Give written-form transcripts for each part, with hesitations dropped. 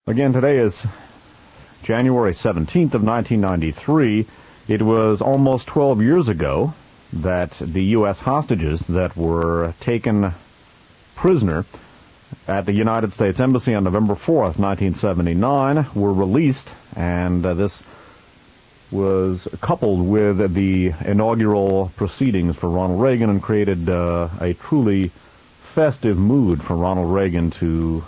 Again, today is January 17th of 1993. It was almost 12 years ago that the U.S. hostages that were taken prisoner at the United States Embassy on November 4th, 1979, were released, and this was coupled with the inaugural proceedings for Ronald Reagan and created a truly festive mood for Ronald Reagan to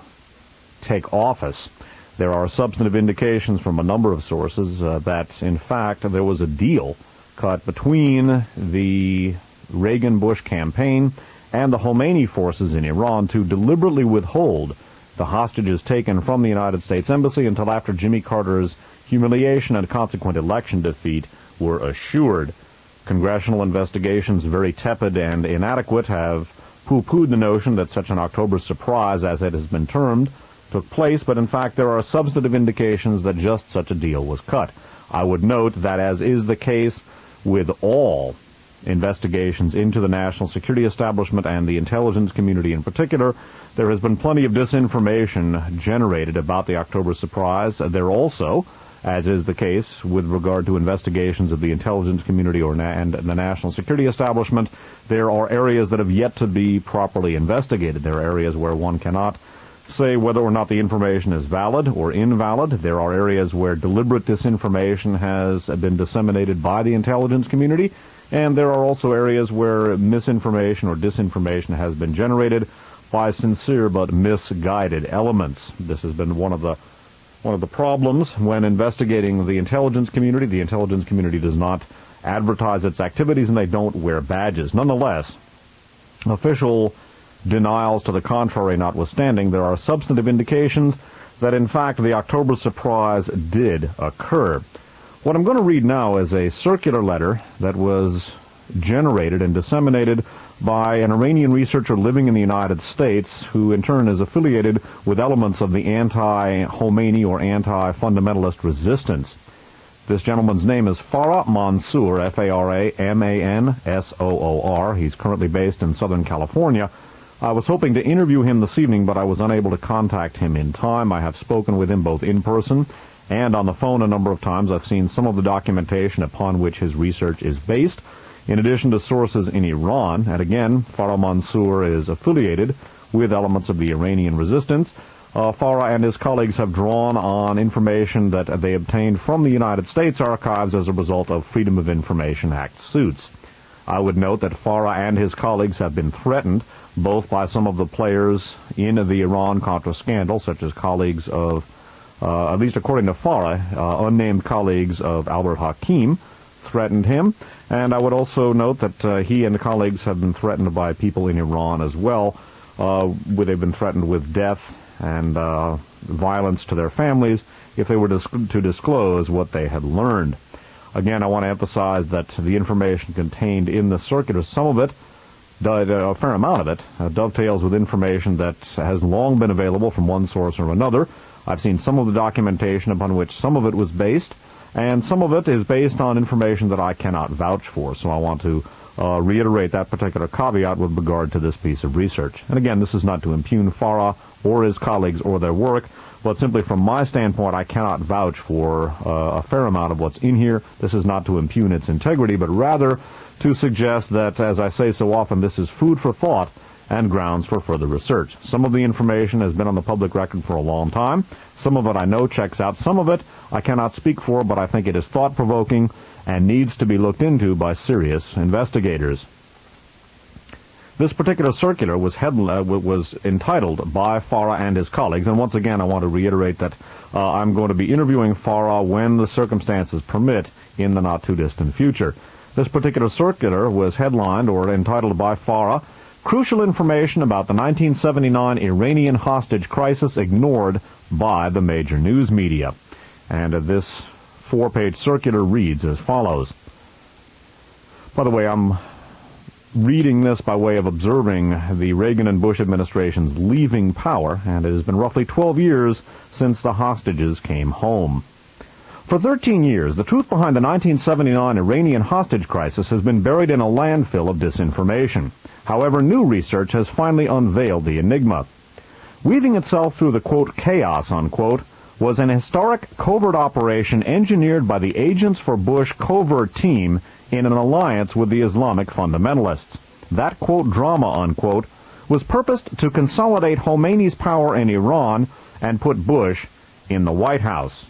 take office. There are substantive indications from a number of sources that, in fact, there was a deal cut between the Reagan-Bush campaign and the Khomeini forces in Iran to deliberately withhold the hostages taken from the United States Embassy until after Jimmy Carter's humiliation and consequent election defeat were assured. Congressional investigations, very tepid and inadequate, have pooh-poohed the notion that such an October surprise, as it has been termed, took place, but in fact there are substantive indications that just such a deal was cut. I would note that, as is the case with all investigations into the national security establishment and the intelligence community in particular, there has been plenty of disinformation generated about the October surprise. There also, as is the case with regard to investigations of the intelligence community and the national security establishment, there are areas that have yet to be properly investigated. There are areas where one cannot say whether or not the information is valid or invalid. There are areas where deliberate disinformation has been disseminated by the intelligence community, and there are also areas where misinformation or disinformation has been generated by sincere but misguided elements. This has been one of the problems when investigating the intelligence community. The intelligence community does not advertise its activities, and they don't wear badges. Nonetheless, official denials to the contrary notwithstanding, there are substantive indications that, in fact, the October surprise did occur. What I'm going to read now is a circular letter that was generated and disseminated by an Iranian researcher living in the United States, who in turn is affiliated with elements of the anti-Khomeini or anti-fundamentalist resistance. This gentleman's name is Farah Mansour, F-A-R-A-M-A-N-S-O-O-R. He's currently based in Southern California. I was hoping to interview him this evening, but I was unable to contact him in time. I have spoken with him both in person and on the phone a number of times. I've seen some of the documentation upon which his research is based, in addition to sources in Iran. And again, Farah Mansour is affiliated with elements of the Iranian resistance. Farah and his colleagues have drawn on information that they obtained from the United States archives as a result of Freedom of Information Act suits. I would note that Farah and his colleagues have been threatened both by some of the players in the Iran-Contra scandal, such as colleagues of, at least according to Farah, unnamed colleagues of Albert Hakim threatened him. And I would also note that he and the colleagues have been threatened by people in Iran as well, where they've been threatened with death and violence to their families if they were to disclose what they had learned. Again, I want to emphasize that the information contained in the circular, some of it, a fair amount of it, dovetails with information that has long been available from one source or another. I've seen some of the documentation upon which some of it was based, and some of it is based on information that I cannot vouch for. So I want to reiterate that particular caveat with regard to this piece of research. And again, this is not to impugn Farah or his colleagues or their work, but simply from my standpoint, I cannot vouch for a fair amount of what's in here. This is not to impugn its integrity, but rather to suggest that, as I say so often, this is food for thought and grounds for further research. Some of the information has been on the public record for a long time. Some of it I know checks out. Some of it I cannot speak for, but I think it is thought-provoking and needs to be looked into by serious investigators. This particular circular was entitled by Farah and his colleagues, and once again I want to reiterate that I'm going to be interviewing Farah when the circumstances permit in the not-too-distant future. This particular circular was headlined or entitled by Farah, "Crucial Information About the 1979 Iranian Hostage Crisis Ignored by the Major News Media." And this 4-page circular reads as follows. By the way, I'm reading this by way of observing the Reagan and Bush administrations leaving power, and it has been roughly 12 years since the hostages came home. For 13 years, the truth behind the 1979 Iranian hostage crisis has been buried in a landfill of disinformation. However, new research has finally unveiled the enigma. Weaving itself through the, quote, chaos, unquote, was an historic covert operation engineered by the Agents for Bush covert team in an alliance with the Islamic fundamentalists. That, quote, drama, unquote, was purposed to consolidate Khomeini's power in Iran and put Bush in the White House.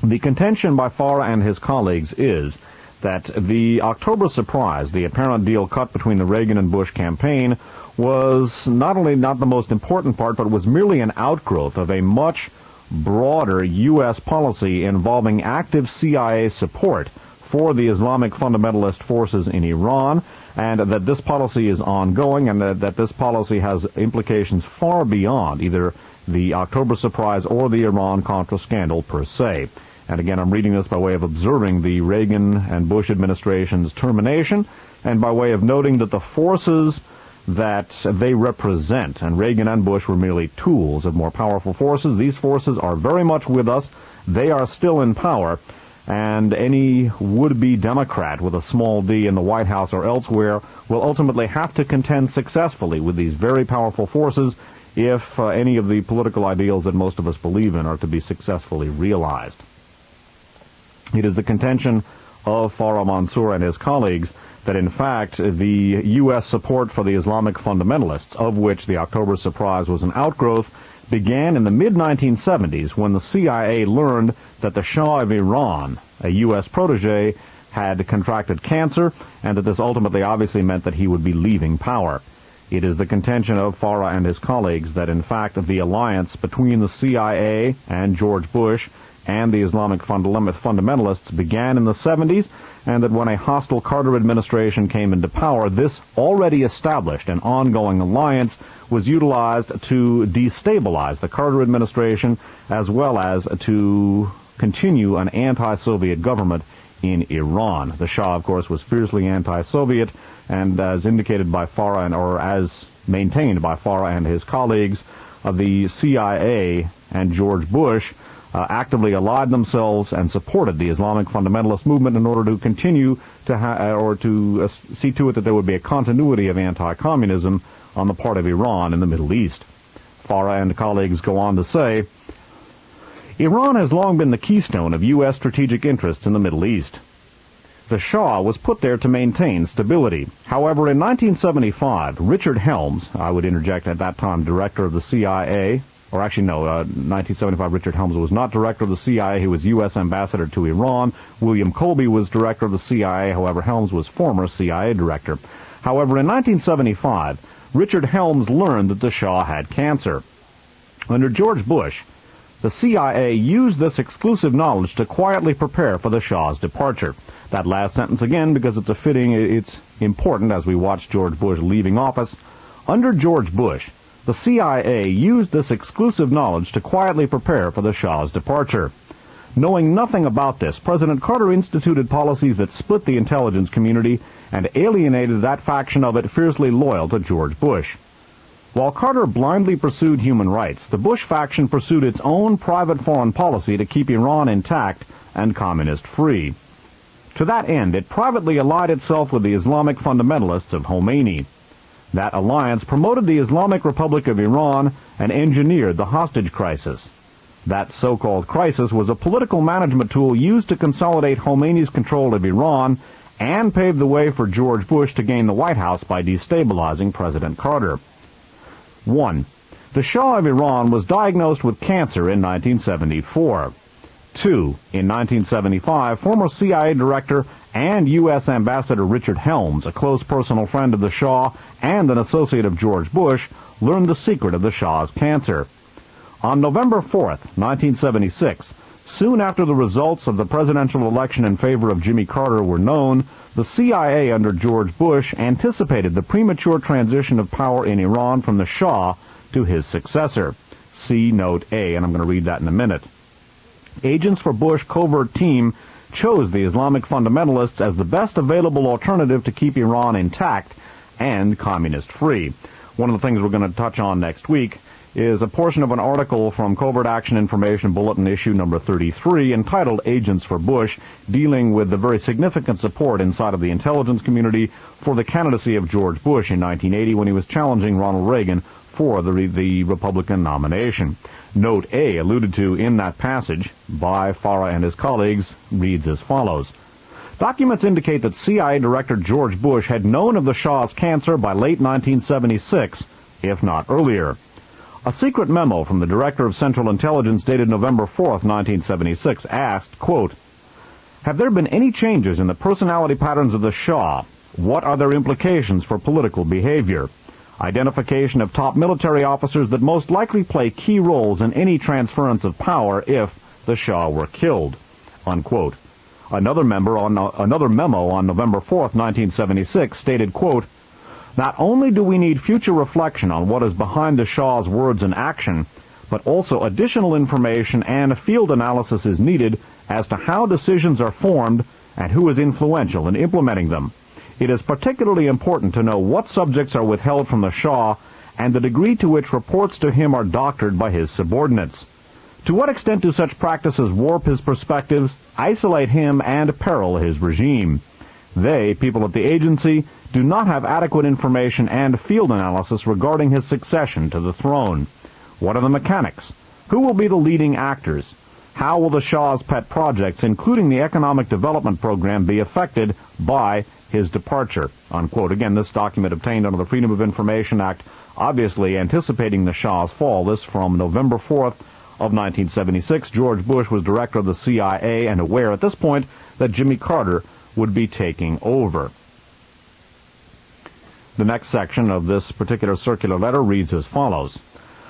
The contention by Farah and his colleagues is that the October surprise, the apparent deal cut between the Reagan and Bush campaign, was not only not the most important part, but was merely an outgrowth of a much broader U.S. policy involving active CIA support for the Islamic fundamentalist forces in Iran, and that this policy is ongoing, and that this policy has implications far beyond either the October surprise or the Iran-Contra scandal per se. And again, I'm reading this by way of observing the Reagan and Bush administration's termination, and by way of noting that the forces that they represent, and Reagan and Bush were merely tools of more powerful forces, these forces are very much with us. They are still in power, and any would-be Democrat with a small d in the White House or elsewhere will ultimately have to contend successfully with these very powerful forces if any of the political ideals that most of us believe in are to be successfully realized. It is the contention of Farah Mansour and his colleagues that, in fact, the U.S. support for the Islamic fundamentalists, of which the October surprise was an outgrowth, began in the mid-1970s when the CIA learned that the Shah of Iran, a U.S. protege, had contracted cancer, and that this ultimately obviously meant that he would be leaving power. It is the contention of Farah and his colleagues that, in fact, the alliance between the CIA and George Bush and the Islamic fundamentalists began in the 70s, and that when a hostile Carter administration came into power, this already established and ongoing alliance was utilized to destabilize the Carter administration as well as to continue an anti-Soviet government in Iran. The Shah, of course, was fiercely anti-Soviet, and as indicated by Farah, or as maintained by Farah and his colleagues, the CIA and George Bush actively allied themselves and supported the Islamic fundamentalist movement in order to continue to see to it that there would be a continuity of anti-communism on the part of Iran in the Middle East. Farah and colleagues go on to say, Iran has long been the keystone of U.S. strategic interests in the Middle East. The Shah was put there to maintain stability. However, in 1975, Richard Helms, I would interject at that time director of the CIA, 1975 Richard Helms was not director of the CIA, he was U.S. ambassador to Iran. William Colby was director of the CIA, however Helms was former CIA director. However, in 1975, Richard Helms learned that the Shah had cancer. Under George Bush, the CIA used this exclusive knowledge to quietly prepare for the Shah's departure. That last sentence again, because it's important as we watch George Bush leaving office. Under George Bush, the CIA used this exclusive knowledge to quietly prepare for the Shah's departure. Knowing nothing about this, President Carter instituted policies that split the intelligence community and alienated that faction of it fiercely loyal to George Bush. While Carter blindly pursued human rights, the Bush faction pursued its own private foreign policy to keep Iran intact and communist-free. To that end, it privately allied itself with the Islamic fundamentalists of Khomeini. That alliance promoted the Islamic Republic of Iran and engineered the hostage crisis. That so-called crisis was a political management tool used to consolidate Khomeini's control of Iran and pave the way for George Bush to gain the White House by destabilizing President Carter. 1. The Shah of Iran was diagnosed with cancer in 1974. 2. In 1975, former CIA director and U.S. Ambassador Richard Helms, a close personal friend of the Shah and an associate of George Bush, learned the secret of the Shah's cancer. On November 4th, 1976, soon after the results of the presidential election in favor of Jimmy Carter were known, the CIA under George Bush anticipated the premature transition of power in Iran from the Shah to his successor. See Note A, and I'm going to read that in a minute. Agents for Bush covert team chose the Islamic fundamentalists as the best available alternative to keep Iran intact and communist-free. One of the things we're going to touch on next week is a portion of an article from Covert Action Information Bulletin issue number 33 entitled Agents for Bush, dealing with the very significant support inside of the intelligence community for the candidacy of George Bush in 1980 when he was challenging Ronald Reagan for the Republican nomination. Note A, alluded to in that passage by Farah and his colleagues, reads as follows. Documents indicate that CIA Director George Bush had known of the Shah's cancer by late 1976, if not earlier. A secret memo from the Director of Central Intelligence dated November 4th, 1976, asked, quote, "Have there been any changes in the personality patterns of the Shah? What are their implications for political behavior? Identification of top military officers that most likely play key roles in any transference of power if the Shah were killed." Unquote. Another memo on November 4th, 1976 stated, quote, "Not only do we need future reflection on what is behind the Shah's words and action, but also additional information and field analysis is needed as to how decisions are formed and who is influential in implementing them. It is particularly important to know what subjects are withheld from the Shah and the degree to which reports to him are doctored by his subordinates. To what extent do such practices warp his perspectives, isolate him, and peril his regime? They, people at the agency, do not have adequate information and field analysis regarding his succession to the throne. What are the mechanics? Who will be the leading actors? How will the Shah's pet projects, including the economic development program, be affected by his departure?" Unquote. Again, this document obtained under the Freedom of Information Act, obviously anticipating the Shah's fall. This from November 4th of 1976. George Bush was director of the CIA and aware at this point that Jimmy Carter would be taking over. The next section of this particular circular letter reads as follows.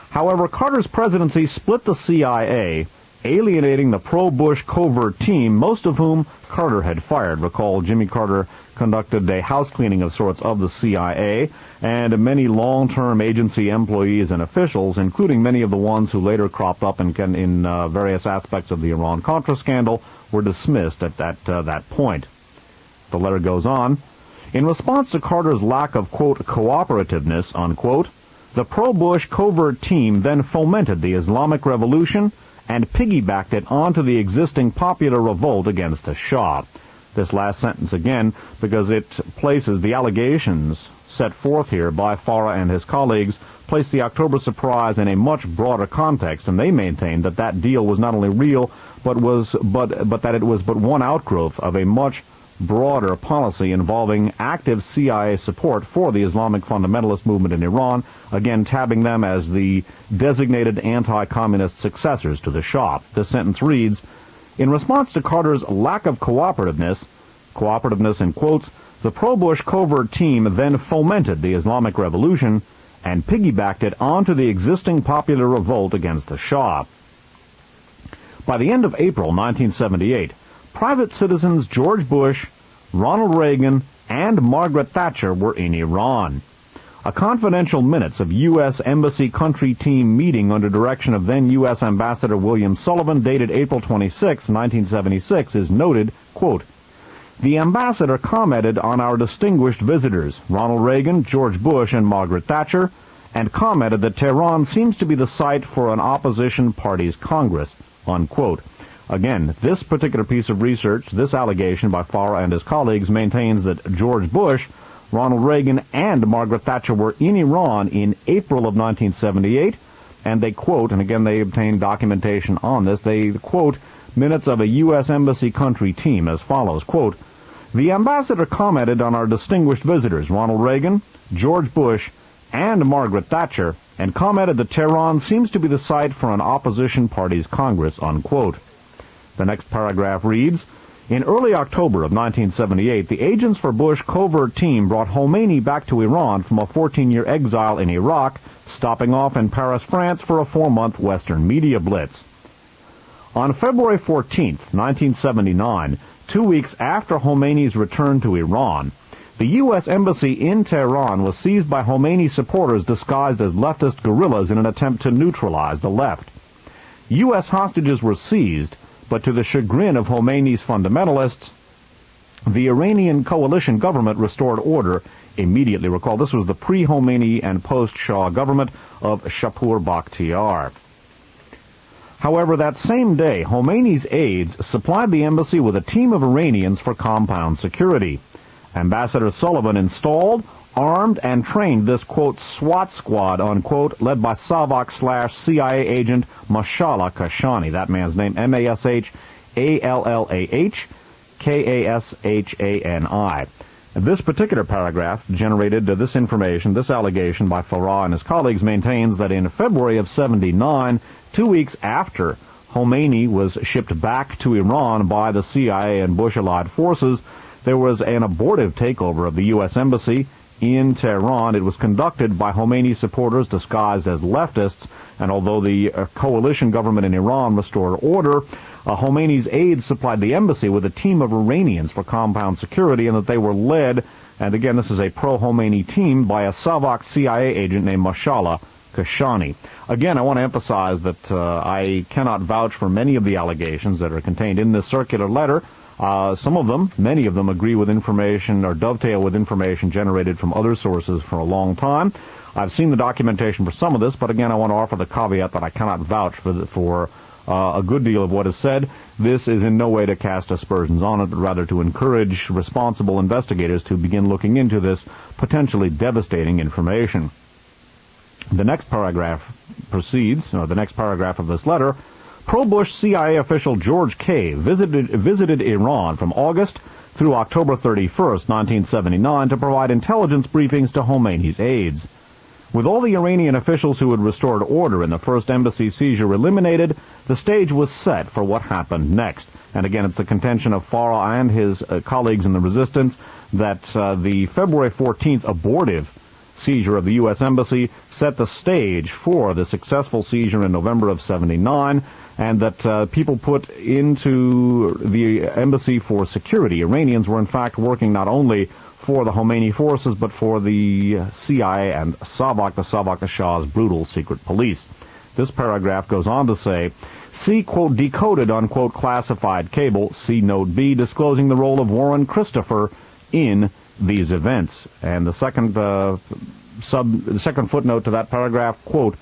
However, Carter's presidency split the CIA, alienating the pro-Bush covert team, most of whom Carter had fired. Recall, Jimmy Carter conducted a house cleaning of sorts of the CIA, and many long-term agency employees and officials, including many of the ones who later cropped up in various aspects of the Iran-Contra scandal, were dismissed at that point. The letter goes on. In response to Carter's lack of, quote, cooperativeness, unquote, the pro-Bush covert team then fomented the Islamic Revolution and piggybacked it onto the existing popular revolt against the Shah. This last sentence again, because it places the allegations set forth here by Farah and his colleagues, place the October surprise in a much broader context, and they maintain that that deal was not only real, but that it was but one outgrowth of a much broader policy involving active CIA support for the Islamic fundamentalist movement in Iran, again tabbing them as the designated anti-communist successors to the Shah. This sentence reads, in response to Carter's lack of cooperativeness in quotes, the pro-Bush covert team then fomented the Islamic Revolution and piggybacked it onto the existing popular revolt against the Shah. By the end of April 1978, private citizens George Bush, Ronald Reagan, and Margaret Thatcher were in Iran. A confidential minutes of U.S. Embassy Country Team meeting under direction of then U.S. Ambassador William Sullivan, dated April 26, 1976, is noted, quote, the ambassador commented on our distinguished visitors, Ronald Reagan, George Bush, and Margaret Thatcher, and commented that Tehran seems to be the site for an opposition party's Congress, unquote. Again, this particular piece of research, this allegation by Farah and his colleagues, maintains that George Bush, Ronald Reagan, and Margaret Thatcher were in Iran in April of 1978, and they quote, and again they obtained documentation on this, they quote minutes of a U.S. Embassy Country Team as follows, quote, the ambassador commented on our distinguished visitors, Ronald Reagan, George Bush, and Margaret Thatcher, and commented that Tehran seems to be the site for an opposition party's Congress, unquote. The next paragraph reads, in early October of 1978, the Agents for Bush covert team brought Khomeini back to Iran from a 14-year exile in Iraq, stopping off in Paris, France for a 4-month Western media blitz. On February 14, 1979, 2 weeks after Khomeini's return to Iran, the U.S. Embassy in Tehran was seized by Khomeini supporters disguised as leftist guerrillas in an attempt to neutralize the left. U.S. hostages were seized, but to the chagrin of Khomeini's fundamentalists, The Iranian coalition government restored order immediately. Recall, this was the pre-Khomeini and post-Shah government of Shapur Bakhtiar. However, that same day, Khomeini's aides supplied the embassy with a team of Iranians for compound security. Ambassador Sullivan installed, armed, and trained this, quote, SWAT squad, unquote, led by Savak/CIA agent Mashallah Kashani. That man's name, MashallahKashani. This particular paragraph generated this information, this allegation by Farah and his colleagues maintains that in February of 79, 2 weeks after Khomeini was shipped back to Iran by the CIA and Bush-allied forces, there was an abortive takeover of the U.S. Embassy in Tehran. It was conducted by Khomeini supporters disguised as leftists, and although the coalition government in Iran restored order, Khomeini's aides supplied the embassy with a team of Iranians for compound security, and that they were led, and again this is a pro-Khomeini team, by a Savak CIA agent named Mashallah Kashani. Again, I want to emphasize that I cannot vouch for many of the allegations that are contained in this circular letter. Some of them, many of them, agree with information or dovetail with information generated from other sources for a long time. I've seen the documentation for some of this, but again, I want to offer the caveat that I cannot vouch for a good deal of what is said. This is in no way to cast aspersions on it, but rather to encourage responsible investigators to begin looking into this potentially devastating information. The next paragraph proceeds, the next paragraph of this letter. Pro-Bush CIA official George K. visited Iran from August through October 31st, 1979, to provide intelligence briefings to Khomeini's aides. With all the Iranian officials who had restored order in the first embassy seizure eliminated, the stage was set for what happened next. And again, it's the contention of Farah and his colleagues in the resistance that the February 14th abortive seizure of the U.S. Embassy set the stage for the successful seizure in November of 79, and that people put into the embassy for security. Iranians were in fact working not only for the Khomeini forces, but for the CIA and Savak, the Shah's brutal secret police. This paragraph goes on to say, see, quote, decoded, unquote, classified cable, see note B, disclosing the role of Warren Christopher in these events. And the second footnote to that paragraph, quote,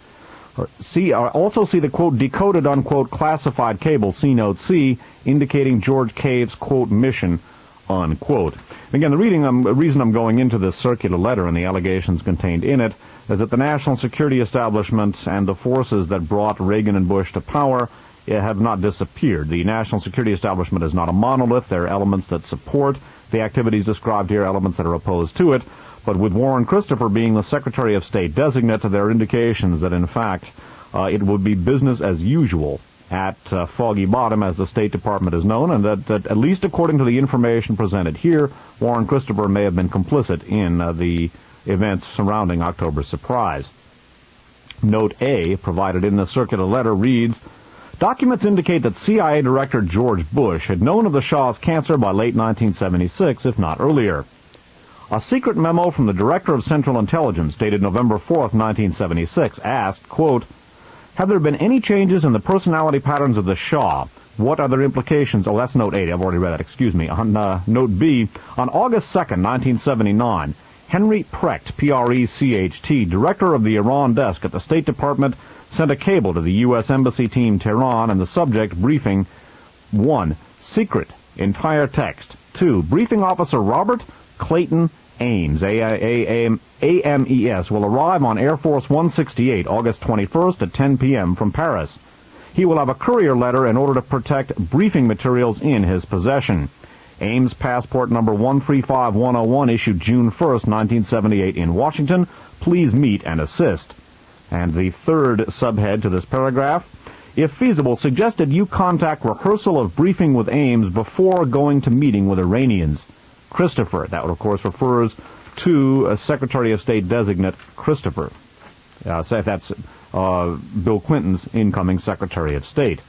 also see the, quote, decoded, unquote, classified cable, see note C, indicating George Cave's, quote, mission, unquote. Again, the reason I'm going into this circular letter and the allegations contained in it is that the national security establishment and the forces that brought Reagan and Bush to power have not disappeared. The national security establishment is not a monolith. There are elements that support the activities described here, elements that are opposed to it. But with Warren Christopher being the Secretary of State designate, there are indications that, in fact, it would be business as usual at Foggy Bottom, as the State Department is known, and that at least according to the information presented here, Warren Christopher may have been complicit in the events surrounding October's surprise. Note A, provided in the circular letter, reads, documents indicate that CIA Director George Bush had known of the Shah's cancer by late 1976, if not earlier. A secret memo from the Director of Central Intelligence, dated November 4th, 1976, asked, quote, have there been any changes in the personality patterns of the Shah? What are their implications? Oh, that's note 8. I've already read that. Excuse me. On note B, on August 2nd, 1979, Henry Precht, P-R-E-C-H-T, director of the Iran desk at the State Department, sent a cable to the U.S. Embassy team Tehran, and the subject briefing: 1. Secret. Entire text. 2. Briefing officer Robert Clayton Ames, A-M-E-S, will arrive on Air Force 168 August 21st at 10 p.m. from Paris. He will have a courier letter in order to protect briefing materials in his possession. Ames passport number 135101, issued June 1st, 1978 in Washington. Please meet and assist. And the third subhead to this paragraph: if feasible, suggested you contact rehearsal of briefing with Ames before going to meeting with Iranians. Christopher. That, of course, refers to Secretary of State designate Christopher. So that's Bill Clinton's incoming Secretary of State.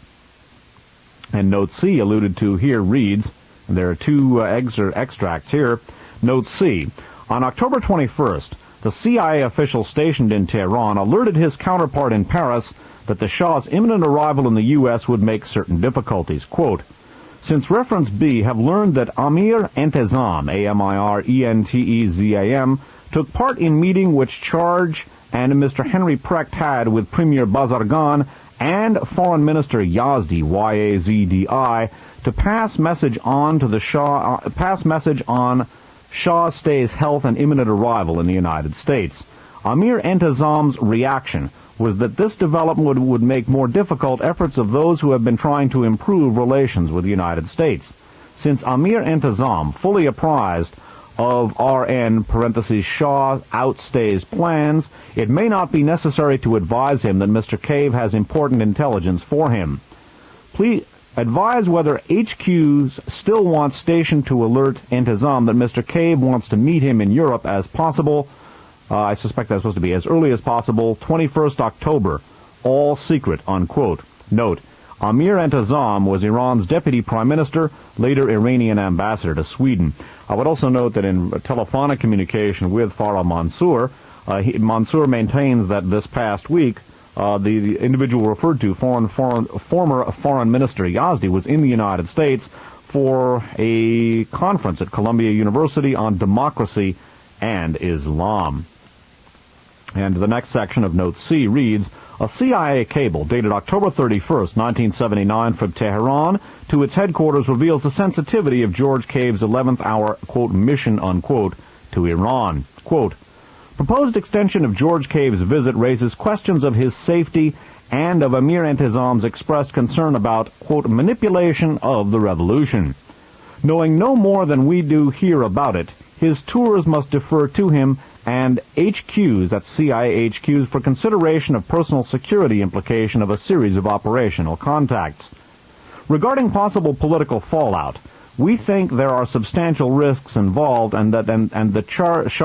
And Note C, alluded to here, reads, and there are two extracts here. Note C, on October 21st, the CIA official stationed in Tehran alerted his counterpart in Paris that the Shah's imminent arrival in the U.S. would make certain difficulties. Quote, since reference B, have learned that Amir Entezam, A-M-I-R-E-N-T-E-Z-A-M, took part in meeting which charge and Mr. Henry Precht had with Premier Bazargan and Foreign Minister Yazdi, Y-A-Z-D-I, to pass message on Shah Stay's health and imminent arrival in the United States. Amir Entezam's reaction was that this development would make more difficult efforts of those who have been trying to improve relations with the United States. Since Amir Entezam, fully apprised of RN Shah outstays plans, it may not be necessary to advise him that Mr. Cave has important intelligence for him. Please advise whether HQs still want station to alert Entezam that Mr. Cave wants to meet him in Europe as possible. I suspect that's supposed to be as early as possible, 21st October, all secret, unquote. Note, Amir Entezam was Iran's deputy prime minister, later Iranian ambassador to Sweden. I would also note that in telephonic communication with Farah Mansour, Mansour maintains that this past week, the individual referred to, former Foreign Minister Yazdi, was in the United States for a conference at Columbia University on democracy and Islam. And the next section of Note C reads, a CIA cable dated October 31st, 1979 from Tehran to its headquarters reveals the sensitivity of George Cave's 11th hour, quote, mission, unquote, to Iran. Quote, proposed extension of George Cave's visit raises questions of his safety and of Amir Entezam's expressed concern about, quote, manipulation of the revolution. Knowing no more than we do here about it, his tours must defer to him and HQs, that's CIA HQs, for consideration of personal security implication of a series of operational contacts. Regarding possible political fallout, we think there are substantial risks involved and the charge,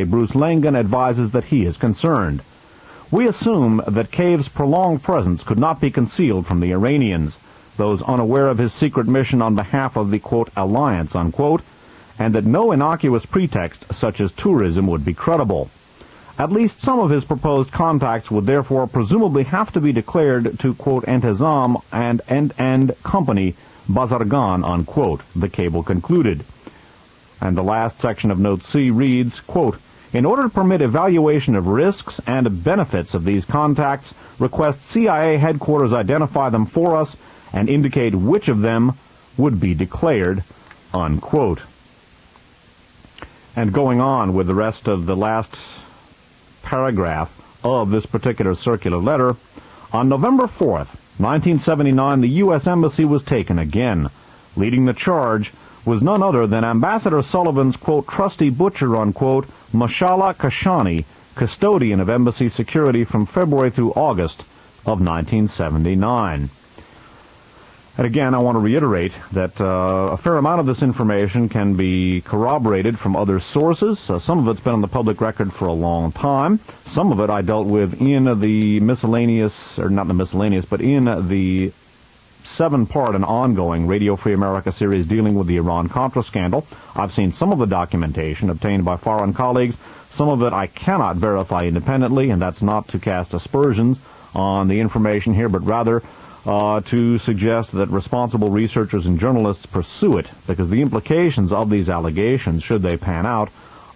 Bruce Langan, advises that he is concerned. We assume that Cave's prolonged presence could not be concealed from the Iranians, those unaware of his secret mission on behalf of the, quote, alliance, unquote, and that no innocuous pretext such as tourism would be credible. At least some of his proposed contacts would therefore presumably have to be declared to, quote, Entezam and company Bazargan, unquote, the cable concluded. And the last section of Note C reads, quote, in order to permit evaluation of risks and benefits of these contacts, request CIA headquarters identify them for us and indicate which of them would be declared, unquote. And going on with the rest of the last paragraph of this particular circular letter, on November 4th, 1979, the U.S. Embassy was taken again. Leading the charge was none other than Ambassador Sullivan's, quote, trusty butcher, unquote, Mashallah Kashani, custodian of embassy security from February through August of 1979. And again, I want to reiterate that a fair amount of this information can be corroborated from other sources. Some of it's been on the public record for a long time. Some of it I dealt with in the miscellaneous, or not the miscellaneous, but in the 7-part and ongoing Radio Free America series dealing with the Iran-Contra scandal. I've seen some of the documentation obtained by foreign colleagues. Some of it I cannot verify independently, and that's not to cast aspersions on the information here, but rather to suggest that responsible researchers and journalists pursue it, because the implications of these allegations, should they pan out,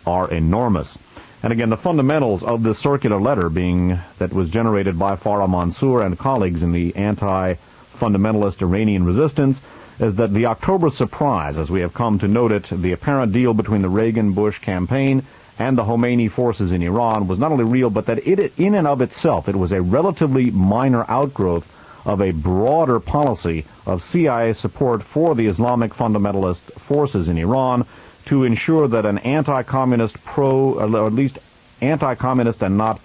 are enormous. And again, the fundamentals of this circular letter being that was generated by Farah Mansour and colleagues in the anti-fundamentalist Iranian resistance is that the October surprise, as we have come to note it, the apparent deal between the Reagan-Bush campaign and the Khomeini forces in Iran was not only real, but that it, in and of itself, it was a relatively minor outgrowth of a broader policy of CIA support for the Islamic fundamentalist forces in Iran to ensure that an anti-communist or at least anti-communist and not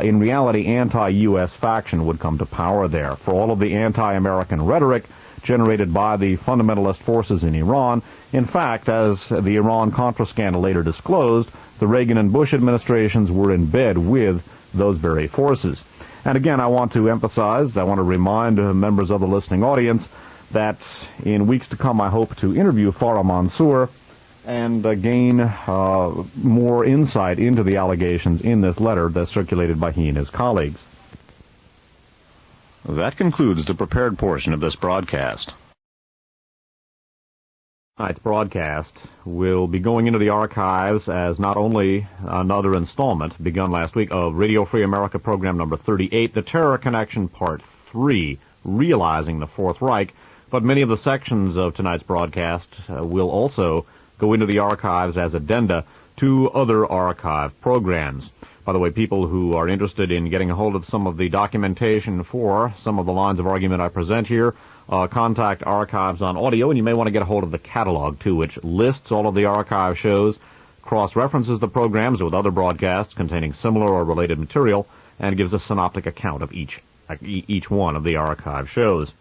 in reality anti-U.S. faction would come to power there. For all of the anti-American rhetoric generated by the fundamentalist forces in Iran, in fact, as the Iran-Contra scandal later disclosed, the Reagan and Bush administrations were in bed with those very forces. And again, I want to emphasize, I want to remind members of the listening audience that in weeks to come I hope to interview Farah Mansour and gain more insight into the allegations in this letter that's circulated by he and his colleagues. That concludes the prepared portion of this broadcast. Tonight's broadcast will be going into the archives as not only another installment begun last week of Radio Free America program number 38, The Terror Connection Part 3, Realizing the Fourth Reich, but many of the sections of tonight's broadcast will also go into the archives as addenda to other archive programs. By the way, people who are interested in getting a hold of some of the documentation for some of the lines of argument I present here, contact Archives on Audio, and you may want to get a hold of the catalog, too, which lists all of the archive shows, cross-references the programs with other broadcasts containing similar or related material, and gives a synoptic account of each one of the archive shows.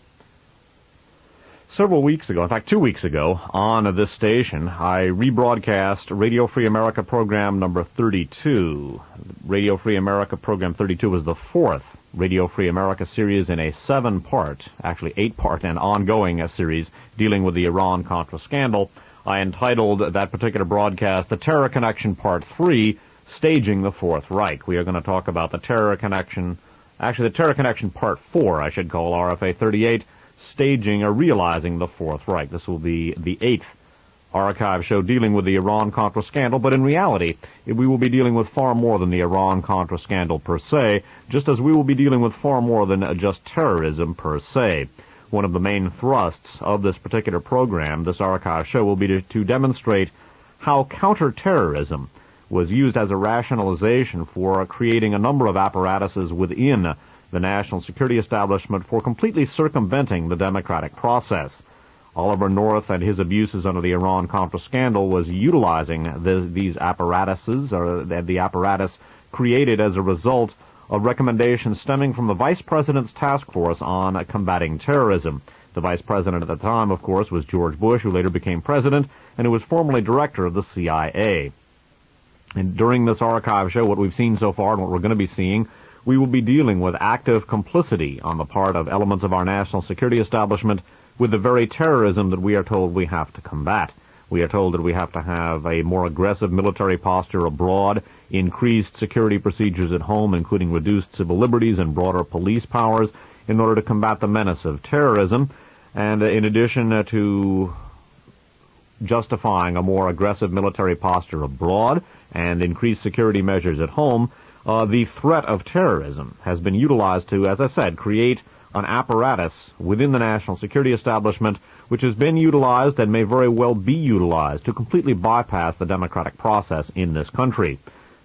Several weeks ago, in fact 2 weeks ago, on this station, I rebroadcast Radio Free America program number 32. Radio Free America program 32 was the fourth Radio Free America series in a 7-part, actually 8-part and ongoing series dealing with the Iran-Contra scandal. I entitled that particular broadcast, The Terror Connection Part 3, Staging the Fourth Reich. We are going to talk about the Terror Connection, actually the Terror Connection Part 4, I should call RFA 38, Staging or Realizing the Fourth Reich. This will be the 8th archive show dealing with the Iran-Contra scandal, but in reality, we will be dealing with far more than the Iran-Contra scandal per se, just as we will be dealing with far more than just terrorism per se. One of the main thrusts of this particular program, this archive show, will be to demonstrate how counterterrorism was used as a rationalization for creating a number of apparatuses within the national security establishment for completely circumventing the democratic process. Oliver North and his abuses under the Iran-Contra scandal was utilizing these apparatuses, or the apparatus created as a result of recommendations stemming from the Vice President's task force on combating terrorism. The Vice President at the time, of course, was George Bush, who later became President, and who was formerly Director of the CIA. And during this archive show, what we've seen so far and what we're going to be seeing, we will be dealing with active complicity on the part of elements of our national security establishment with the very terrorism that we are told we have to combat. We are told that we have to have a more aggressive military posture abroad, increased security procedures at home, including reduced civil liberties and broader police powers, in order to combat the menace of terrorism. And in addition to justifying a more aggressive military posture abroad and increased security measures at home, the threat of terrorism has been utilized to, as I said, create an apparatus within the national security establishment which has been utilized and may very well be utilized to completely bypass the democratic process in this country.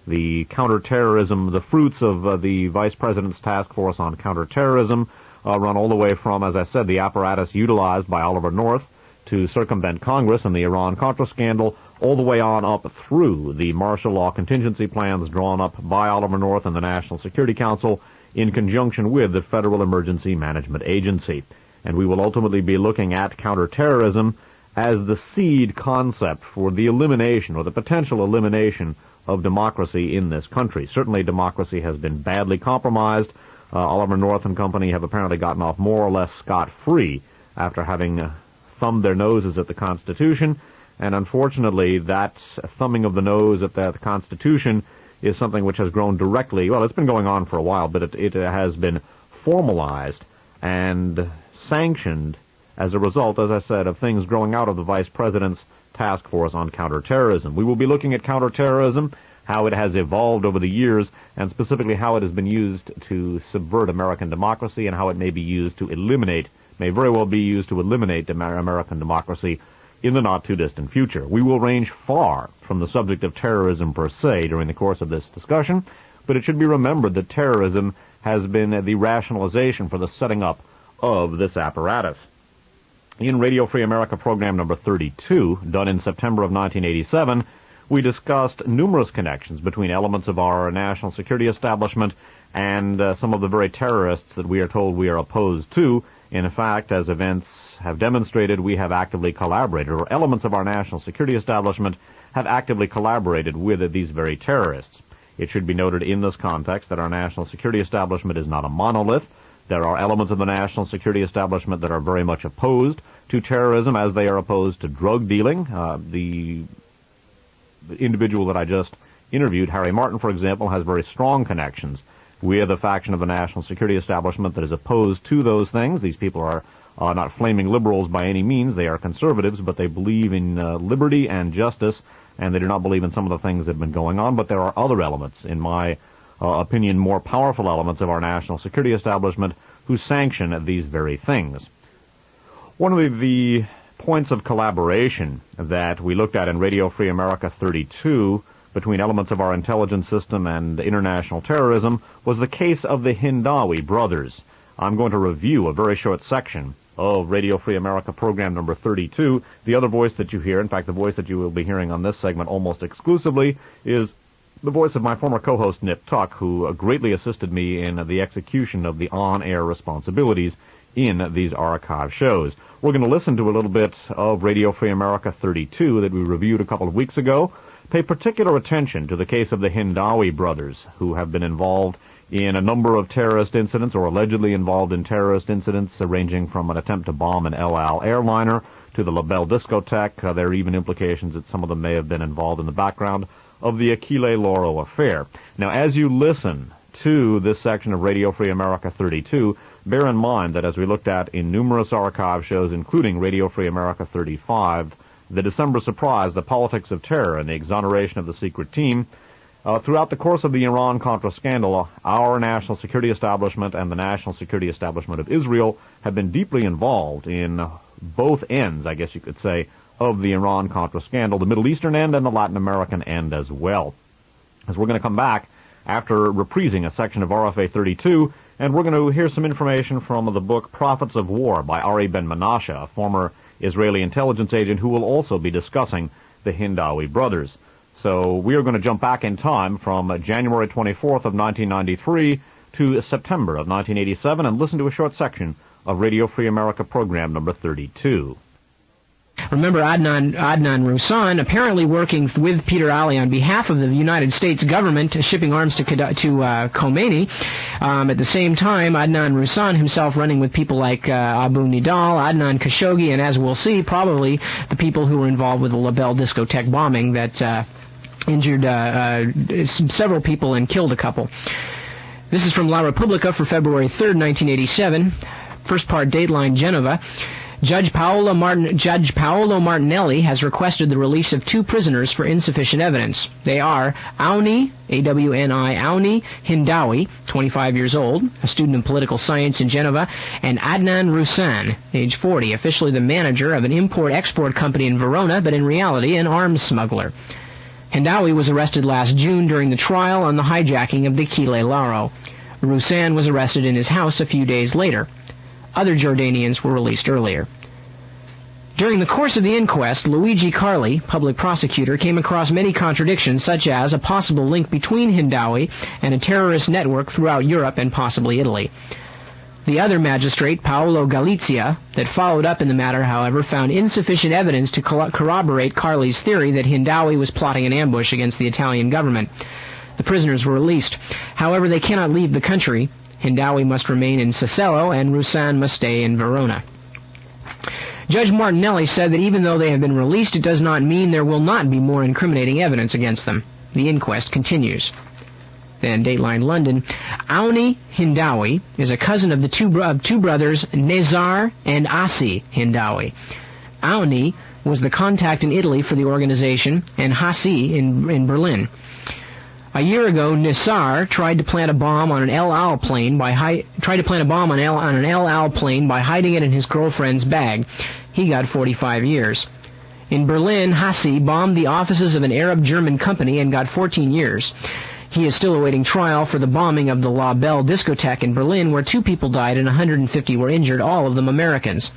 The counterterrorism, the fruits of the Vice President's task force on counterterrorism run all the way from, as I said, the apparatus utilized by Oliver North to circumvent Congress and the Iran-Contra scandal, all the way on up through the martial law contingency plans drawn up by Oliver North and the National Security Council in conjunction with the Federal Emergency Management Agency. And we will ultimately be looking at counterterrorism as the seed concept for the elimination or the potential elimination of democracy in this country. Certainly democracy has been badly compromised. Oliver North and company have apparently gotten off more or less scot-free after having thumbed their noses at the Constitution. And unfortunately, that thumbing of the nose at the Constitution is something which has grown directly, well, it's been going on for a while, but it has been formalized and sanctioned as a result, as I said, of things growing out of the Vice President's task force on counterterrorism. We will be looking at counterterrorism, how it has evolved over the years, and specifically how it has been used to subvert American democracy and how it may be used to eliminate, may very well be used to eliminate American democracy in the not-too-distant future. We will range far from the subject of terrorism per se during the course of this discussion, but it should be remembered that terrorism has been the rationalization for the setting up of this apparatus. In Radio Free America program number 32, done in September of 1987, we discussed numerous connections between elements of our national security establishment and some of the very terrorists that we are told we are opposed to. In fact, as events have demonstrated, we have actively collaborated, or elements of our national security establishment have actively collaborated with these very terrorists. It should be noted in this context that our national security establishment is not a monolith. There are elements of the national security establishment that are very much opposed to terrorism as they are opposed to drug dealing. The individual that I just interviewed, Harry Martin, for example, has very strong connections with the faction of the national security establishment that is opposed to those things. These people are not flaming liberals by any means. They are conservatives, but they believe in liberty and justice, and they do not believe in some of the things that have been going on. But there are other elements, in my opinion, more powerful elements of our national security establishment who sanction these very things. One of the points of collaboration that we looked at in Radio Free America 32 between elements of our intelligence system and international terrorism was the case of the Hindawi brothers. I'm going to review a very short section of Radio Free America program number 32. The other voice that you hear, in fact, the voice that you will be hearing on this segment almost exclusively, is the voice of my former co-host, Nip Tuck, who greatly assisted me in the execution of the on-air responsibilities in these archive shows. We're going to listen to a little bit of Radio Free America 32 that we reviewed a couple of weeks ago. Pay particular attention to the case of the Hindawi brothers, who have been involved in a number of terrorist incidents, or allegedly involved in terrorist incidents, ranging from an attempt to bomb an El Al airliner to the La Belle discotheque. There are even implications that some of them may have been involved in the background of the Achille Lauro affair. Now, as you listen to this section of Radio Free America 32, bear in mind that as we looked at in numerous archive shows, including Radio Free America 35, the December surprise, the politics of terror, and the exoneration of the secret team, throughout the course of the Iran-Contra scandal, our national security establishment and the national security establishment of Israel have been deeply involved in both ends, I guess you could say, of the Iran-Contra scandal, the Middle Eastern end and the Latin American end as well. As we're going to come back after reprising a section of RFA 32, and we're going to hear some information from the book Prophets of War by Ari Ben-Menashe, a former Israeli intelligence agent who will also be discussing the Hindawi brothers. So we are going to jump back in time from January 24th of 1993 to September of 1987 and listen to a short section of Radio Free America program number 32. Remember, Adnan Roussan apparently working with Peter Ali on behalf of the United States government, shipping arms to Khomeini. At the same time, Adnan Roussan himself running with people like Abu Nidal, Adnan Khashoggi, and as we'll see, probably the people who were involved with the La Belle discotheque bombing that injured several people and killed a couple. This is from La Repubblica for February 3rd, 1987. First part, Dateline, Geneva. Judge Paolo Martinelli has requested the release of two prisoners for insufficient evidence. They are Auni, A-W-N-I, Auni Hindawi, 25 years old, a student of political science in Geneva, and Adnan Roussan, age 40, officially the manager of an import-export company in Verona, but in reality an arms smuggler. Hindawi was arrested last June during the trial on the hijacking of the Achille Lauro. Roussan was arrested in his house a few days later. Other Jordanians were released earlier. During the course of the inquest, Luigi Carli, public prosecutor, came across many contradictions, such as a possible link between Hindawi and a terrorist network throughout Europe and possibly Italy. The other magistrate, Paolo Galizia, that followed up in the matter, however, found insufficient evidence to corroborate Carli's theory that Hindawi was plotting an ambush against the Italian government. The prisoners were released. However, they cannot leave the country. Hindawi must remain in Sassello, and Roussan must stay in Verona. Judge Martinelli said that even though they have been released, it does not mean there will not be more incriminating evidence against them. The inquest continues. Then, Dateline London. Auni Hindawi is a cousin of the two brothers Nezar and Asi Hindawi. Auni was the contact in Italy for the organization, and Hasi in Berlin. A year ago, Nisar tried to plant a bomb on an El Al plane by hiding it in his girlfriend's bag. He got 45 years. In Berlin, Hasi bombed the offices of an Arab-German company and got 14 years. He is still awaiting trial for the bombing of the La Belle discotheque in Berlin, where 2 people died and 150 were injured, all of them Americans.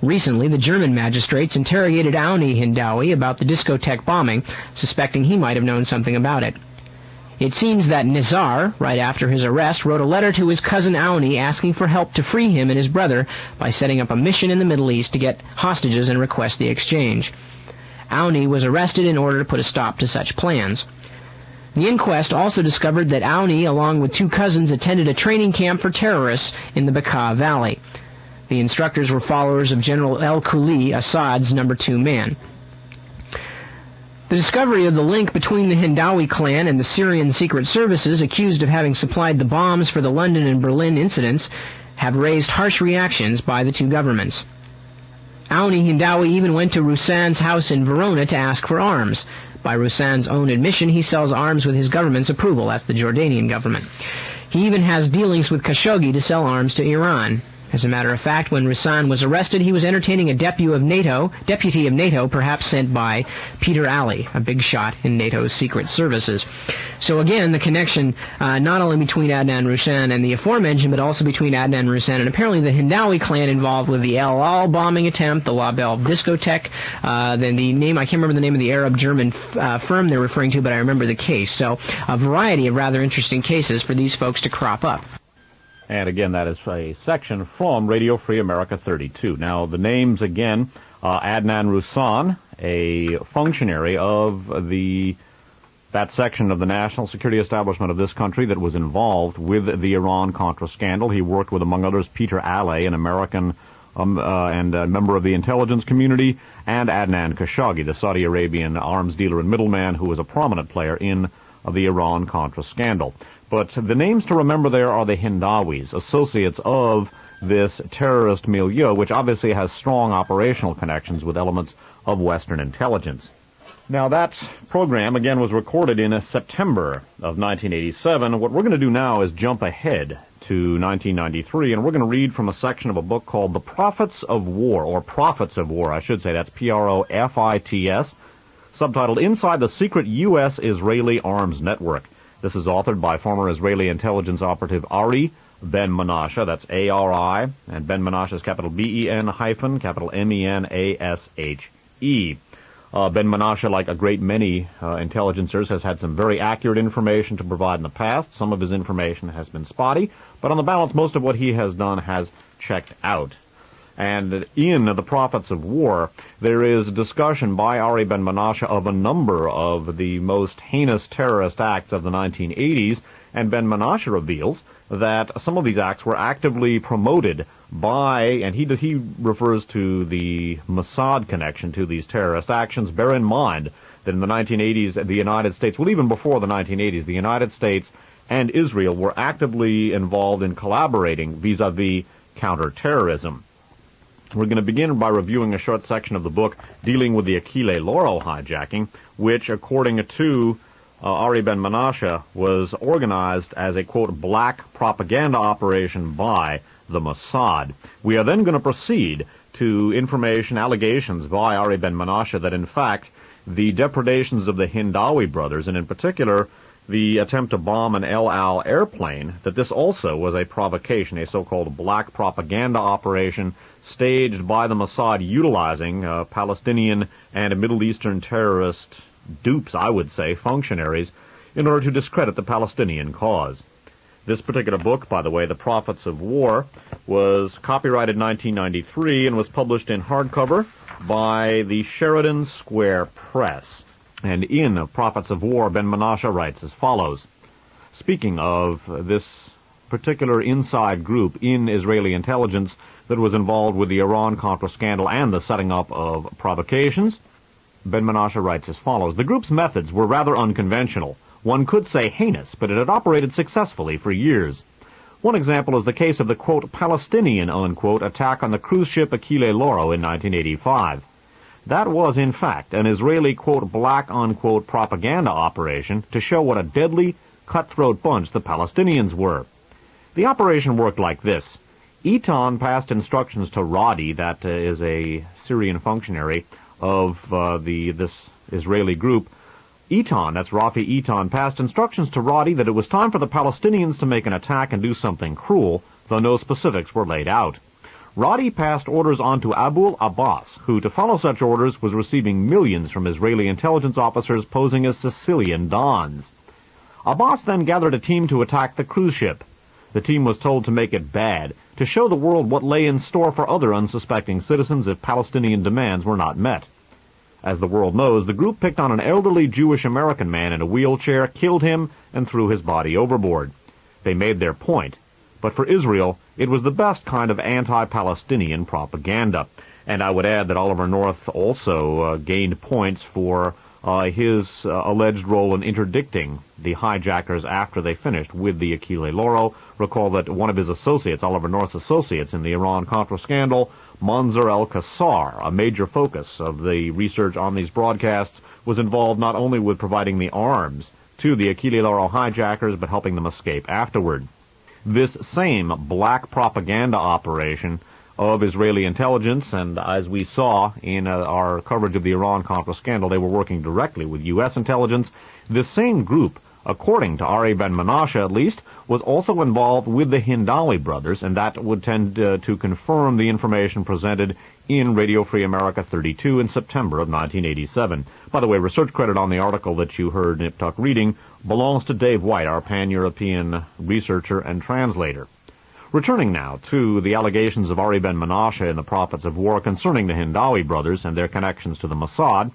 Recently, the German magistrates interrogated Auni Hindawi about the discotheque bombing, suspecting he might have known something about it. It seems that Nizar, right after his arrest, wrote a letter to his cousin Auni asking for help to free him and his brother by setting up a mission in the Middle East to get hostages and request the exchange. Auni was arrested in order to put a stop to such plans. The inquest also discovered that Auni, along with 2 cousins, attended a training camp for terrorists in the Bekaa Valley. The instructors were followers of General El-Kuli, Assad's number 2 man. The discovery of the link between the Hindawi clan and the Syrian secret services, accused of having supplied the bombs for the London and Berlin incidents, have raised harsh reactions by the two governments. Aouni Hindawi even went to Roussan's house in Verona to ask for arms. By Roussan's own admission, he sells arms with his government's approval. That's the Jordanian government. He even has dealings with Khashoggi to sell arms to Iran. As a matter of fact, when Roussan was arrested, he was entertaining a deputy of NATO, perhaps sent by Peter Alley, a big shot in NATO's secret services. So again, the connection not only between Adnan Roussan and the aforementioned, but also between Adnan Roussan and apparently the Hindawi clan involved with the El Al bombing attempt, the La Belle discotheque, then the name, I can't remember the name of the Arab-German firm they're referring to, but I remember the case. So a variety of rather interesting cases for these folks to crop up. And again, that is a section from Radio Free America 32. Now, the names again, Adnan Roussan, a functionary of that section of the national security establishment of this country that was involved with the Iran-Contra scandal. He worked with, among others, Peter Alley, an American and a member of the intelligence community, and Adnan Khashoggi, the Saudi Arabian arms dealer and middleman who was a prominent player in the Iran-Contra scandal. But the names to remember there are the Hindawis, associates of this terrorist milieu, which obviously has strong operational connections with elements of Western intelligence. Now, that program, again, was recorded in September of 1987. What we're going to do now is jump ahead to 1993, and we're going to read from a section of a book called The Prophets of War, or Prophets of War, I should say. That's Profits, subtitled Inside the Secret U.S.-Israeli Arms Network. This is authored by former Israeli intelligence operative Ari Ben Menashe, that's A-R-I, and Ben Menashe is capital B-E-N hyphen, capital M-E-N-A-S-H-E. Ben Menashe, like a great many intelligencers, has had some very accurate information to provide in the past. Some of his information has been spotty, but on the balance, most of what he has done has checked out. And in The Prophets of War, there is a discussion by Ari Ben Menashe of a number of the most heinous terrorist acts of the 1980s, and Ben Menashe reveals that some of these acts were actively promoted by, and he refers to the Mossad connection to these terrorist actions. Bear in mind that in the 1980s, the United States, well, even before the 1980s, the United States and Israel were actively involved in collaborating vis-a-vis counterterrorism. We're going to begin by reviewing a short section of the book dealing with the Achille Lauro hijacking, which, according to Ari Ben Menashe, was organized as a, quote, black propaganda operation by the Mossad. We are then going to proceed to allegations by Ari Ben Menashe that, in fact, the depredations of the Hindawi brothers, and in particular the attempt to bomb an El Al airplane, that this also was a provocation, a so-called black propaganda operation staged by the Mossad utilizing Palestinian and Middle Eastern terrorist dupes, I would say, functionaries, in order to discredit the Palestinian cause. This particular book, by the way, The Prophets of War, was copyrighted 1993 and was published in hardcover by the Sheridan Square Press. And in Prophets of War, Ben Menashe writes as follows. Speaking of this particular inside group in Israeli intelligence that was involved with the Iran-Contra scandal and the setting up of provocations, Ben Menashe writes as follows. The group's methods were rather unconventional. One could say heinous, but it had operated successfully for years. One example is the case of the, quote, Palestinian, unquote, attack on the cruise ship Achille Lauro in 1985. That was, in fact, an Israeli, quote, black, unquote, propaganda operation to show what a deadly, cutthroat bunch the Palestinians were. The operation worked like this. Etan passed instructions to Radi, that is a Syrian functionary of this Israeli group. Etan, that's Rafi Etan, passed instructions to Radi that it was time for the Palestinians to make an attack and do something cruel, though no specifics were laid out. Radi passed orders on to Abul Abbas, who, to follow such orders, was receiving millions from Israeli intelligence officers posing as Sicilian dons. Abbas then gathered a team to attack the cruise ship. The team was told to make it bad, to show the world what lay in store for other unsuspecting citizens if Palestinian demands were not met. As the world knows, the group picked on an elderly Jewish-American man in a wheelchair, killed him, and threw his body overboard. They made their point. But for Israel, it was the best kind of anti-Palestinian propaganda. And I would add that Oliver North also gained points for his alleged role in interdicting the hijackers after they finished with the Achille Lauro. Recall that one of his associates, Oliver North's associates in the Iran-Contra scandal, Manzur al-Qassar, a major focus of the research on these broadcasts, was involved not only with providing the arms to the Achille Lauro hijackers, but helping them escape afterward. This same black propaganda operation of Israeli intelligence, and as we saw in our coverage of the Iran-Contra scandal, they were working directly with U.S. intelligence. This same group, according to Ari Ben Menashe at least, was also involved with the Hindawi brothers, and that would tend to confirm the information presented in Radio Free America 32 in September of 1987. By the way, research credit on the article that you heard Nip Tuck reading belongs to Dave White, our pan-European researcher and translator. Returning now to the allegations of Ari Ben Menashe and the Prophets of War concerning the Hindawi brothers and their connections to the Mossad,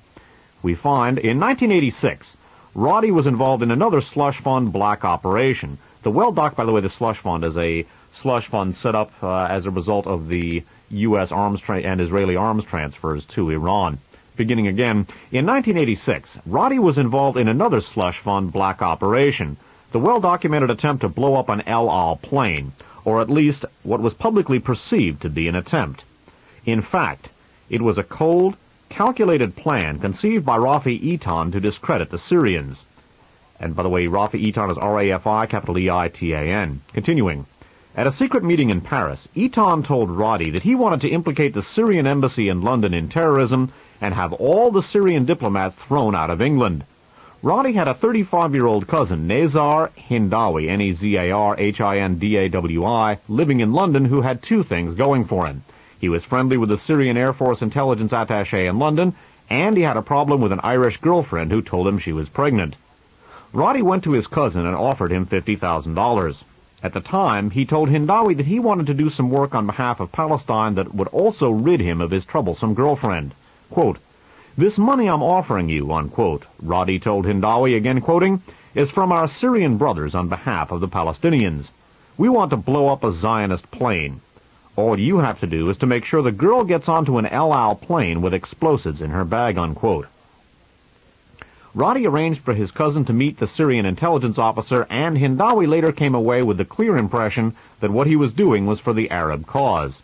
we find in 1986, Roddy was involved in another slush fund black operation. The by the way, the slush fund is a slush fund set up as a result of the U.S. arms and Israeli arms transfers to Iran. Beginning again, in 1986, Roddy was involved in another slush fund black operation, the well-documented attempt to blow up an El Al plane, or at least what was publicly perceived to be an attempt. In fact, it was a cold, calculated plan conceived by Rafi Eitan to discredit the Syrians. And by the way, Rafi Eitan is R-A-F-I, capital E-I-T-A-N. Continuing, at a secret meeting in Paris, Eitan told Roddy that he wanted to implicate the Syrian embassy in London in terrorism and have all the Syrian diplomats thrown out of England. Roddy had a 35-year-old cousin, Nezar Hindawi, Nezar-Hindawi, living in London, who had two things going for him. He was friendly with the Syrian Air Force intelligence attaché in London, and he had a problem with an Irish girlfriend who told him she was pregnant. Roddy went to his cousin and offered him $50,000. At the time, he told Hindawi that he wanted to do some work on behalf of Palestine that would also rid him of his troublesome girlfriend. Quote, "This money I'm offering you," unquote, Roddy told Hindawi, again quoting, "is from our Syrian brothers on behalf of the Palestinians. We want to blow up a Zionist plane. All you have to do is to make sure the girl gets onto an El Al plane with explosives in her bag," unquote. Roddy arranged for his cousin to meet the Syrian intelligence officer, and Hindawi later came away with the clear impression that what he was doing was for the Arab cause.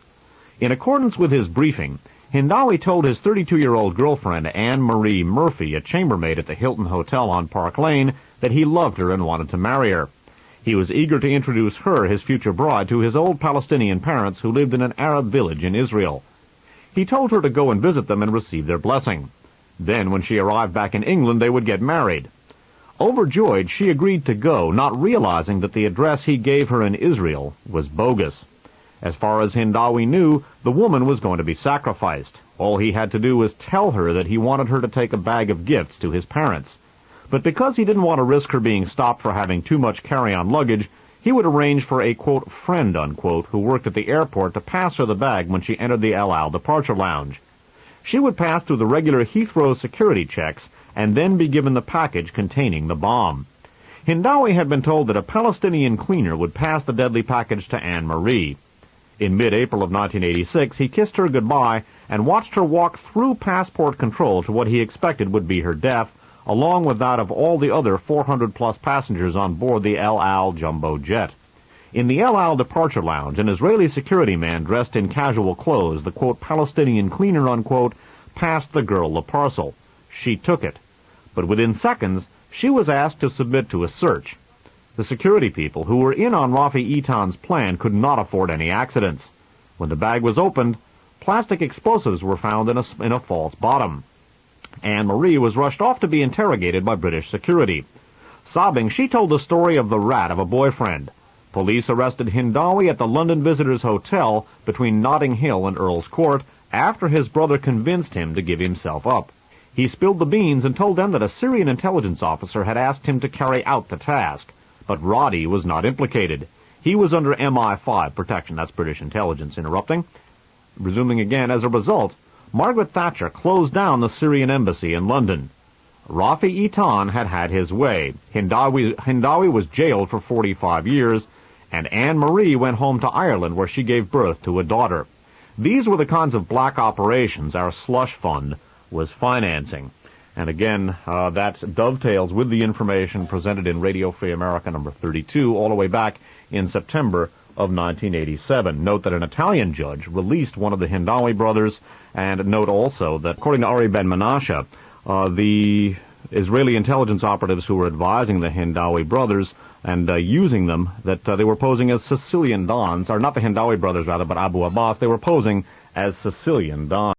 In accordance with his briefing, Hindawi told his 32-year-old girlfriend, Anne Marie Murphy, a chambermaid at the Hilton Hotel on Park Lane, that he loved her and wanted to marry her. He was eager to introduce her, his future bride, to his old Palestinian parents who lived in an Arab village in Israel. He told her to go and visit them and receive their blessing. Then, when she arrived back in England, they would get married. Overjoyed, she agreed to go, not realizing that the address he gave her in Israel was bogus. As far as Hindawi knew, the woman was going to be sacrificed. All he had to do was tell her that he wanted her to take a bag of gifts to his parents. But because he didn't want to risk her being stopped for having too much carry-on luggage, he would arrange for a, quote, friend, unquote, who worked at the airport to pass her the bag when she entered the El Al departure lounge. She would pass through the regular Heathrow security checks and then be given the package containing the bomb. Hindawi had been told that a Palestinian cleaner would pass the deadly package to Anne Marie. In mid-April of 1986, he kissed her goodbye and watched her walk through passport control to what he expected would be her death, along with that of all the other 400-plus passengers on board the El Al jumbo jet. In the El Al departure lounge, an Israeli security man dressed in casual clothes, the, quote, Palestinian cleaner, unquote, passed the girl the parcel. She took it. But within seconds, she was asked to submit to a search. The security people who were in on Rafi Eitan's plan could not afford any accidents. When the bag was opened, plastic explosives were found in a false bottom. Anne Marie was rushed off to be interrogated by British security. Sobbing, she told the story of the rat of a boyfriend. Police arrested Hindawi at the London Visitors Hotel between Notting Hill and Earl's Court after his brother convinced him to give himself up. He spilled the beans and told them that a Syrian intelligence officer had asked him to carry out the task. But Roddy was not implicated. He was under MI5 protection. That's British intelligence. Interrupting. Resuming again, as a result, Margaret Thatcher closed down the Syrian embassy in London. Rafi Eitan had had his way. Hindawi was jailed for 45 years, and Anne Marie went home to Ireland where she gave birth to a daughter. These were the kinds of black operations our slush fund was financing. And again, that dovetails with the information presented in Radio Free America number 32 all the way back in September of 1987. Note that an Italian judge released one of the Hindawi brothers, and note also that, according to Ari Ben Menashe, the Israeli intelligence operatives who were advising the Hindawi brothers and using them, that they were posing as Sicilian Dons, or not the Hindawi brothers rather, but Abu Abbas, they were posing as Sicilian Dons.